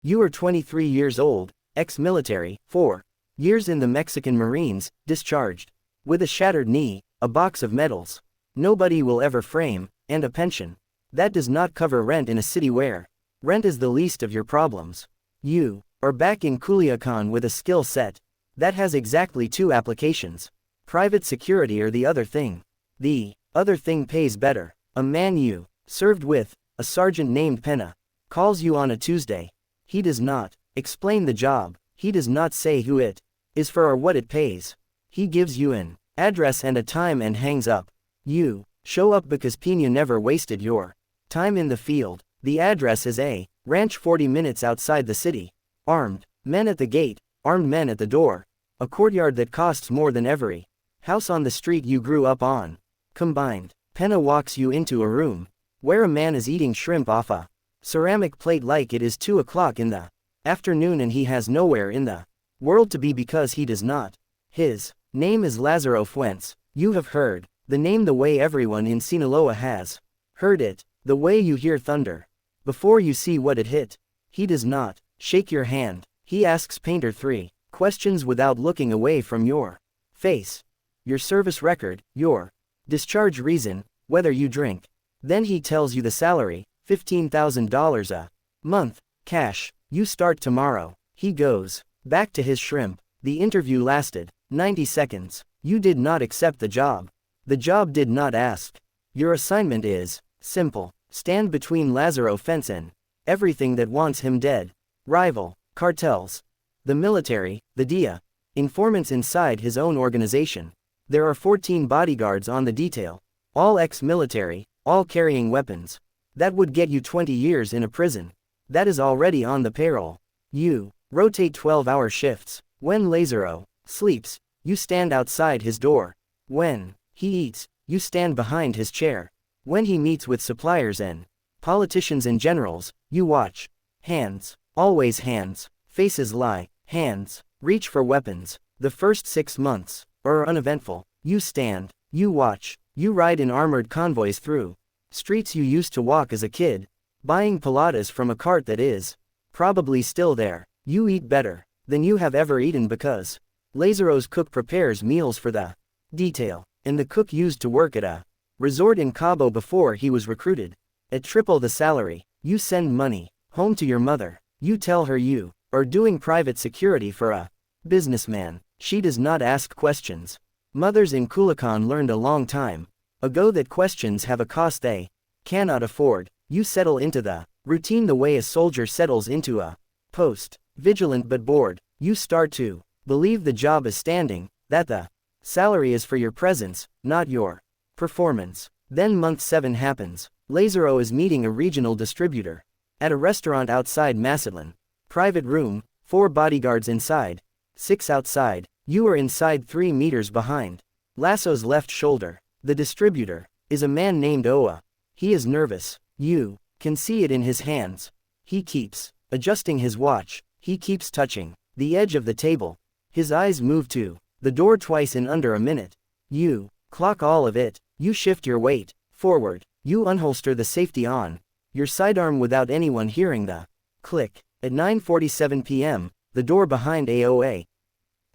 You are 23 years old, ex-military, 4 years in the Mexican Marines, discharged. With a shattered knee, a box of medals nobody will ever frame, and a pension that does not cover rent in a city where rent is the least of your problems. You are back in Culiacan with a skill set that has exactly 2 applications. Private security or the other thing. The other thing pays better. A man you served with, a sergeant named Pena, calls you on a Tuesday. He does not explain the job. He does not say who it is for or what it pays. He gives you an address and a time and hangs up. You show up because Pena never wasted your time in the field. The address is a ranch 40 minutes outside the city. Armed men at the gate, armed men at the door. A courtyard that costs more than every house on the street you grew up on combined. Pena walks you into a room where a man is eating shrimp off a ceramic plate like it is 2 o'clock in the afternoon, and he has nowhere in the world to be because he does not. His name is Lazaro Fuentes. You have heard the name the way everyone in Sinaloa has heard it, the way you hear thunder before you see what it hit. He does not shake your hand. He asks Painter 3 questions without looking away from your face. Your service record, your discharge reason, whether you drink. Then he tells you the salary, $15,000 a month, cash. You start tomorrow. He goes back to his shrimp. The interview lasted 90 seconds. You did not accept the job. The job did not ask. Your assignment is simple. Stand between Lazaro Fuentes and everything that wants him dead. Rival cartels, the military, the DEA, informants inside his own organization. There are 14 bodyguards on the detail, all ex-military, all carrying weapons. That would get you 20 years in a prison. That is already on the payroll. You rotate 12-hour shifts. When Lazaro sleeps, you stand outside his door. When he eats, you stand behind his chair. When he meets with suppliers and politicians and generals, you watch. Hands, always hands. Faces lie. Hands reach for weapons. The first 6 months are uneventful. You stand, you watch, you ride in armored convoys through streets you used to walk as a kid, buying pilates from a cart that is probably still there. You eat better than you have ever eaten because Lazaro's cook prepares meals for the detail, and the cook used to work at a resort in Cabo before he was recruited. At triple the salary, you send money home to your mother. You tell her you are doing private security for a businessman. She does not ask questions. Mothers in Culiacan learned a long time ago that questions have a cost they cannot afford. You settle into the routine the way a soldier settles into a post. Vigilant but bored, you start to believe the job is standing, that the salary is for your presence, not your performance. Then month 7 happens. Lazaro is meeting a regional distributor at a restaurant outside Mazatlan. Private room, 4 bodyguards inside, 6 outside. You are inside 3 meters behind Lasso's left shoulder. The distributor is a man named Oa. He is nervous. You can see it in his hands. He keeps adjusting his watch. He keeps touching the edge of the table. His eyes move to the door twice in under a minute. You clock all of it. You shift your weight forward. You unholster the safety on your sidearm without anyone hearing the click. At 9:47 p.m., the door behind AOA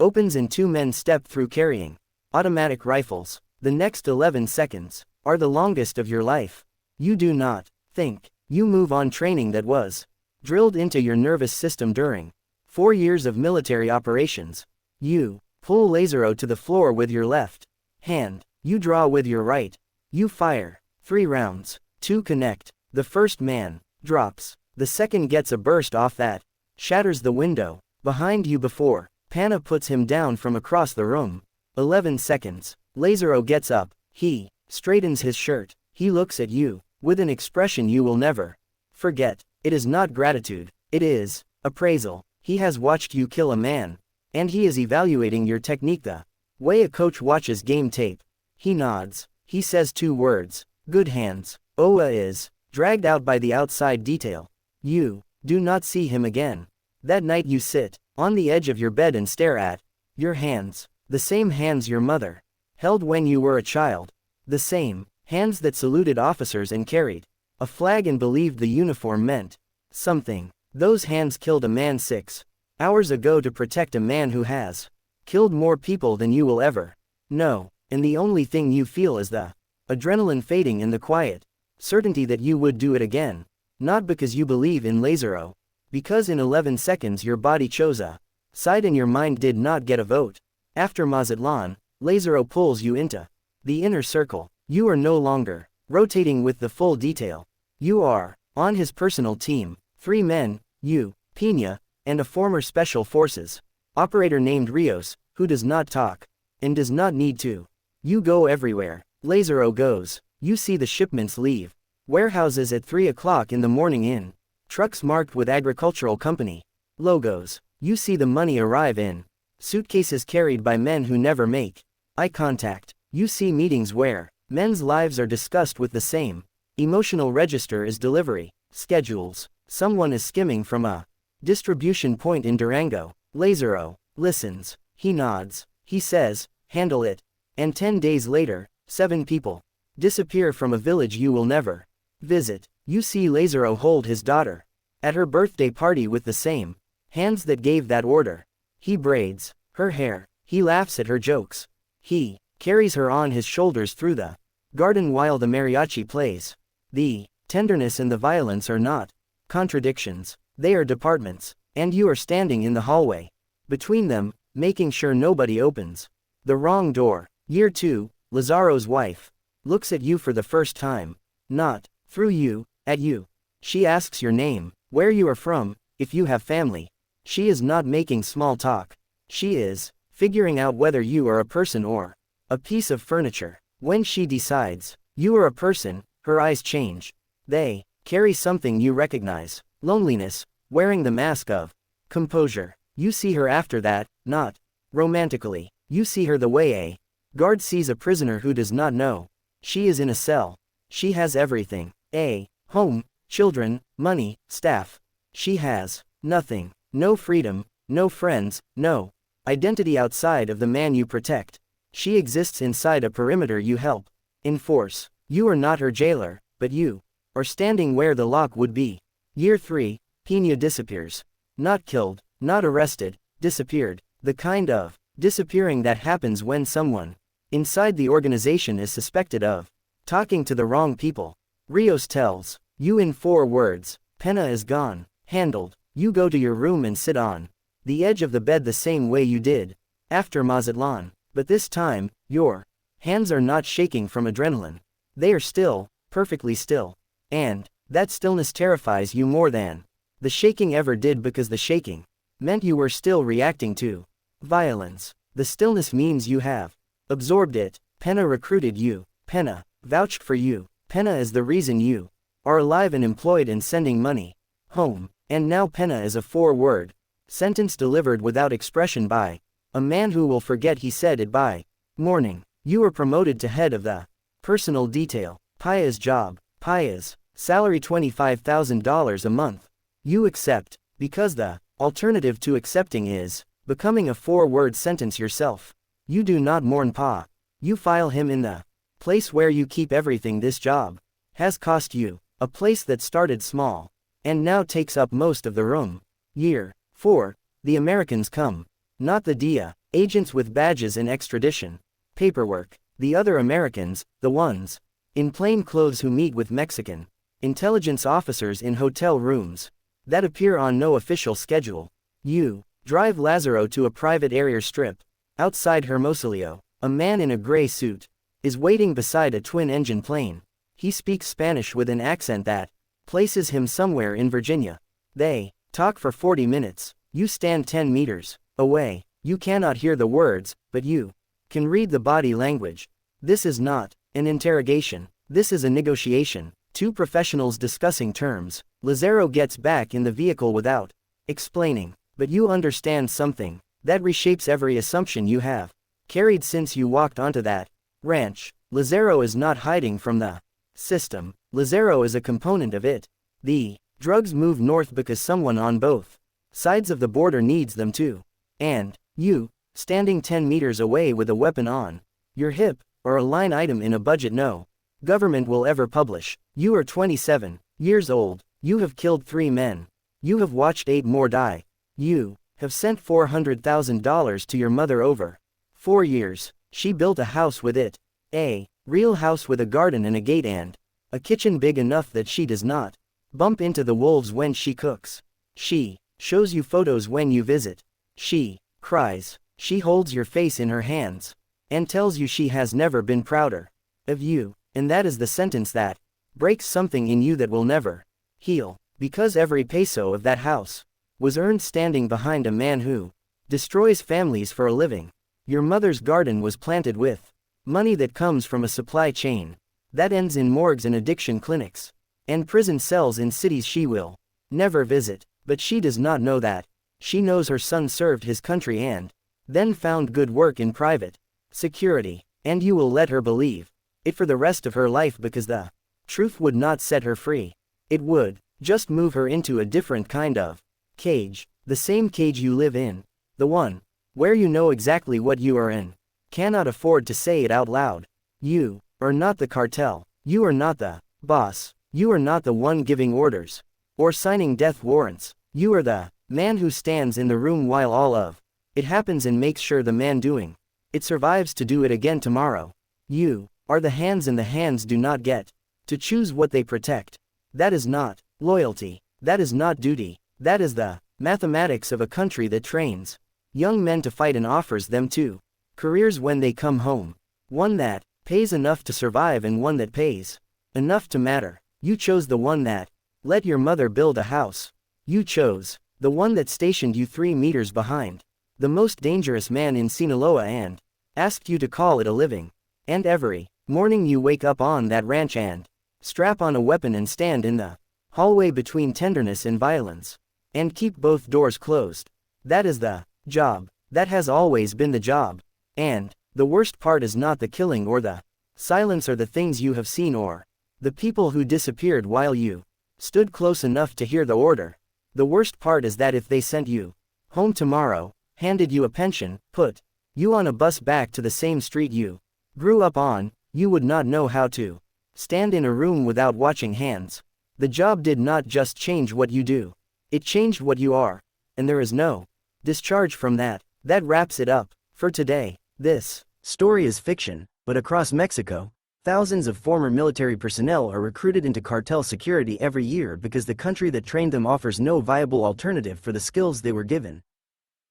opens and 2 men step through carrying automatic rifles. The next 11 seconds are the longest of your life. You do not think. You move on training that was drilled into your nervous system during 4 years of military operations. You pull Lazaro to the floor with your left hand. You draw with your right. You fire 3 rounds. 2 connect. The first man drops. The second gets a burst off that shatters the window behind you before Pana puts him down from across the room. 11 seconds. Lazaro gets up. He straightens his shirt. He looks at you with an expression you will never forget. It is not gratitude. It is appraisal. He has watched you kill a man, and he is evaluating your technique the way a coach watches game tape. He nods. He says 2 words. Good hands. Oa is dragged out by the outside detail. You do not see him again. That night you sit on the edge of your bed and stare at your hands. The same hands your mother held when you were a child. The same hands that saluted officers and carried a flag and believed the uniform meant something. Those hands killed a man 6 hours ago to protect a man who has killed more people than you will ever know, and the only thing you feel is the adrenaline fading in the quiet certainty that you would do it again. Not because you believe in Lazaro. Because in 11 seconds your body chose a side and your mind did not get a vote. After Mazatlan, Lazaro pulls you into the inner circle. You are no longer rotating with the full detail. You are on his personal team. 3 men, you, Pena, and a former special forces operator named Rios, who does not talk and does not need to. You go everywhere. Lazaro goes. You see the shipments leave warehouses at 3 o'clock in the morning in trucks marked with agricultural company logos. You see the money arrive in suitcases carried by men who never make eye contact. You see meetings where men's lives are discussed with the same emotional register as delivery schedules. Someone is skimming from a distribution point in Durango. Lazaro listens. He nods. He says, handle it. And 10 days later, 7 people disappear from a village you will never visit. You see Lazaro hold his daughter at her birthday party with the same hands that gave that order. He braids her hair. He laughs at her jokes. He carries her on his shoulders through the garden while the mariachi plays. The tenderness and the violence are not contradictions. They are departments. And you are standing in the hallway between them, making sure nobody opens the wrong door. Year 2, Lazaro's wife looks at you for the first time. Not through you, at you. She asks your name, where you are from, if you have family. She is not making small talk. She is figuring out whether you are a person or a piece of furniture. When she decides you are a person, her eyes change. They carry something you recognize. Loneliness, wearing the mask of composure. You see her after that, not romantically. You see her the way a guard sees a prisoner who does not know. She is in a cell. She has everything. A home, children, money, staff. She has nothing. No freedom, no friends, no identity outside of the man you protect. She exists inside a perimeter you help enforce. You are not her jailer, but you are standing where the lock would be. Year 3, Pena disappears. Not killed, not arrested, disappeared. The kind of disappearing that happens when someone inside the organization is suspected of talking to the wrong people. Rios tells you in 4 words, Pena is gone. Handled. You go to your room and sit on the edge of the bed the same way you did after Mazatlan. But this time, your hands are not shaking from adrenaline. They are still, perfectly still. And that stillness terrifies you more than the shaking ever did, because the shaking meant you were still reacting to violence. The stillness means you have absorbed it. Pena recruited you. Pena vouched for you. Pena is the reason you are alive and employed and sending money home. And now Pena is a 4-word sentence delivered without expression by a man who will forget he said it by morning. You are promoted to head of the personal detail. Paya's job. Paya's salary $25,000 a month. You accept, because the alternative to accepting is becoming a 4-word sentence yourself. You do not mourn Pa. You file him in the place where you keep everything. This job has cost you a place that started small and now takes up most of the room. Year 4, the Americans come. Not the DEA, agents with badges and extradition paperwork. The other Americans, the ones in plain clothes who meet with Mexican intelligence officers in hotel rooms that appear on no official schedule. You drive Lazaro to a private area strip outside Hermosillo. A man in a gray suit is waiting beside a twin-engine plane. He speaks Spanish with an accent that places him somewhere in Virginia. They talk for 40 minutes. You stand 10 meters away. You cannot hear the words, but you can read the body language. This is not an interrogation. This is a negotiation. 2 professionals discussing terms. Lazaro gets back in the vehicle without explaining. But you understand something that reshapes every assumption you have carried since you walked onto that ranch. Lazaro is not hiding from the system. Lazaro is a component of it. The drugs move north because someone on both sides of the border needs them too. And you, standing 10 meters away with a weapon on your hip, or a line item in a budget no government will ever publish. You are 27 years old. You have killed 3 men. You have watched 8 more die. You have sent $400,000 to your mother over 4 years. She built a house with it. A real house with a garden and a gate and a kitchen big enough that she does not bump into the wolves when she cooks. She shows you photos when you visit. She cries. She holds your face in her hands and tells you she has never been prouder of you. And that is the sentence that breaks something in you that will never heal. Because every peso of that house was earned standing behind a man who destroys families for a living. Your mother's garden was planted with money that comes from a supply chain that ends in morgues and addiction clinics and prison cells in cities she will never visit. But she does not know that. She knows her son served his country and then found good work in private security. And you will let her believe it for the rest of her life because the truth would not set her free. It would just move her into a different kind of cage. The same cage you live in. The one where you know exactly what you are in. Cannot afford to say it out loud. You are not the cartel. You are not the boss. You are not the one giving orders or signing death warrants. You are the man who stands in the room while all of it happens and makes sure the man doing it survives to do it again tomorrow. You are the hands, and the hands do not get to choose what they protect. That is not loyalty. That is not duty. That is the mathematics of a country that trains young men to fight and offers them 2 careers when they come home. One that pays enough to survive and one that pays enough to matter. You chose the one that let your mother build a house. You chose the one that stationed you 3 meters behind the most dangerous man in Sinaloa and asked you to call it a living. And every morning you wake up on that ranch and strap on a weapon and stand in the hallway between tenderness and violence and keep both doors closed. That is the job. That has always been the job. And the worst part is not the killing or the silence or the things you have seen or the people who disappeared while you stood close enough to hear the order. The worst part is that if they sent you home tomorrow, handed you a pension, put you on a bus back to the same street you grew up on, you would not know how to stand in a room without watching hands. The job did not just change what you do. It changed what you are. And there is no discharge from that. That wraps it up for today. This story is fiction, but across Mexico, thousands of former military personnel are recruited into cartel security every year because the country that trained them offers no viable alternative for the skills they were given.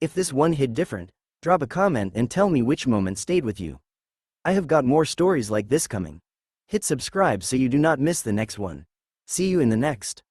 If this one hit different, drop a comment and tell me which moment stayed with you. I have got more stories like this coming. Hit subscribe so you do not miss the next one. See you in the next.